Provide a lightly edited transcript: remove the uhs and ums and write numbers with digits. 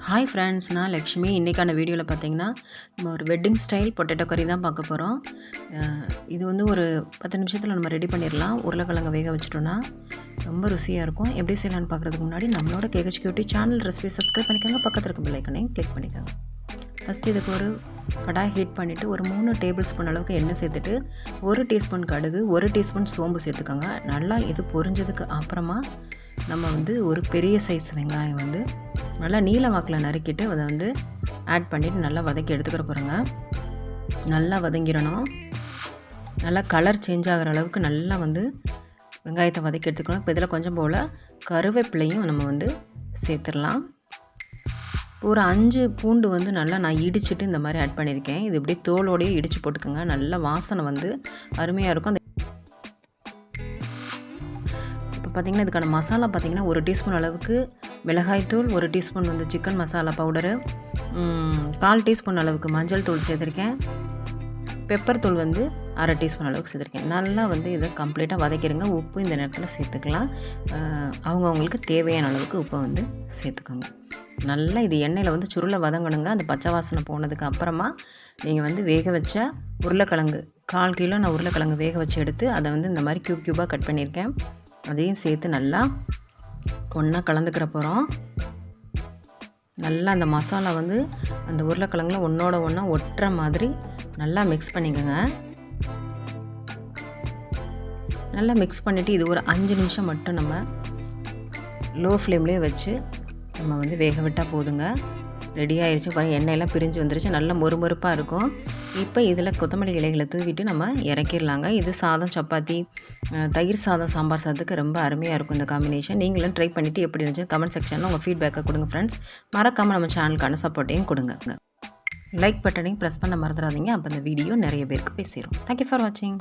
Hi friends, நான் லக்ஷ்மி. இன்றைக்கான வீடியோவில் பார்த்தீங்கன்னா நம்ம ஒரு வெட்டிங் ஸ்டைல் பொட்டேட்டோ கறி தான் பார்க்க போகிறோம். இது வந்து ஒரு 10 நிமிஷத்தில் நம்ம ரெடி பண்ணிடலாம். உருளைக்கிழங்கு வேக வச்சிட்டோன்னா ரொம்ப ருசியாக இருக்கும். எப்படி செய்யலான்னு பார்க்குறதுக்கு முன்னாடி நம்மளோட கேஹெச்கியூடி சேனல் ரெசிபி சப்ஸ்கிரைப் பண்ணிக்கோங்க. பக்கத்தில் இருக்க பெல் ஐக்கனையும் கிளிக் பண்ணிக்கோங்க. ஃபஸ்ட்டு இதுக்கு ஒரு கடாய் ஹீட் பண்ணிவிட்டு ஒரு 3 டேபிள் ஸ்பூன் அளவுக்கு எண்ணெய் சேர்த்துட்டு 1 டீஸ்பூன் கடுகு, 1 டீஸ்பூன் சோம்பு சேர்த்துக்கோங்க. நல்லா இது பொரிஞ்சதுக்கு அப்புறமா நம்ம வந்து ஒரு பெரிய சைஸ் வெங்காயம் வந்து நல்லா நீல வாக்கில் நறுக்கிட்டு அதை வந்து ஆட் பண்ணிவிட்டு நல்லா வதக்கி எடுத்துக்கிற போகிறோங்க. நல்லா வதங்கிடணும். நல்லா கலர் சேஞ்ச் ஆகிற அளவுக்கு நல்லா வந்து வெங்காயத்தை வதக்கி எடுத்துக்கணும். இப்போ இதில் கொஞ்சம் போல் கருவேப்பிலையும் நம்ம வந்து சேர்த்துடலாம். ஒரு 5 பூண்டு வந்து நல்லா நான் இடிச்சிட்டு இந்த மாதிரி ஆட் பண்ணியிருக்கேன். இது இப்படி தோலோடையே இடித்து போட்டுக்கோங்க. நல்ல வாசனை வந்து அருமையாக இருக்கும். அந்த இப்போ பார்த்திங்கன்னா இதுக்கான மசாலா பார்த்திங்கன்னா 1 டீஸ்பூன் அளவுக்கு மிளகாய்த்தூள், 1 டீஸ்பூன் வந்து சிக்கன் மசாலா பவுடரு, 1/4 டீஸ்பூன் அளவுக்கு மஞ்சள் தூள் சேர்த்துருக்கேன். பெப்பர் தூள் வந்து 1/2 டீஸ்பூன் அளவுக்கு சேர்த்துருக்கேன். நல்லா வந்து இதை கம்ப்ளீட்டாக வதக்கிடுங்க. உப்பு இந்த நேரத்தில் சேர்த்துக்கலாம். அவங்கவுங்களுக்கு தேவையான அளவுக்கு உப்பை வந்து சேர்த்துக்கோங்க. நல்லா இது எண்ணெயில் வந்து சுருளை வதங்கணுங்க. அந்த பச்சை வாசனை போனதுக்கு அப்புறமா நீங்கள் வந்து வேக வச்ச உருளைக்கிழங்கு 1/4 கிலோ நான் உருளைக்கிழங்கு வேக வச்சு எடுத்து அதை வந்து இந்த மாதிரி க்யூபாக கட் பண்ணியிருக்கேன். அதையும் சேர்த்து நல்லா ஒன்றா கலந்துக்கிற போகிறோம். நல்லா அந்த மசாலா வந்து அந்த உருளைக்கிழங்குல ஒன்றோட ஒன்றா ஒட்டுற மாதிரி நல்லா மிக்ஸ் பண்ணிக்கோங்க. நல்லா மிக்ஸ் பண்ணிவிட்டு இது ஒரு 5 நிமிஷம் மட்டும் நம்ம லோ ஃப்ளேம்லேயே வச்சு நம்ம வந்து வேக விட்டால் போதுங்க. ரெடி ஆயிடுச்சு. பாருங்கள், எண்ணெயெல்லாம் பிரிஞ்சு வந்துருச்சு. நல்லா மொறுமொறுப்பாக இருக்கும். இப்போ இதில் கொத்தமல்லி இலைகளை தூவிட்டு நம்ம இறக்கிடலாங்க. இது சாதம், சப்பாத்தி, தயிர் சாதம், சாம்பார் சாதத்துக்கு ரொம்ப அருமையாக இருக்கும் இந்த காம்பினேஷன். நீங்களும் ட்ரை பண்ணிவிட்டு எப்படி இருந்துச்சு கமெண்ட் செக்ஷனில் உங்கள் ஃபீட்பேக்கை கொடுங்க ஃப்ரெண்ட்ஸ். மறக்காமல் நம்ம சேனலுக்கான சப்போர்ட்டையும் கொடுங்க. லைக் பட்டனையும் ப்ரெஸ் பண்ண மறந்துடாதீங்க. அப்போ இந்த வீடியோ நிறைய பேருக்கு போய் சேரும். தேங்க்யூ ஃபார் வாட்சிங்.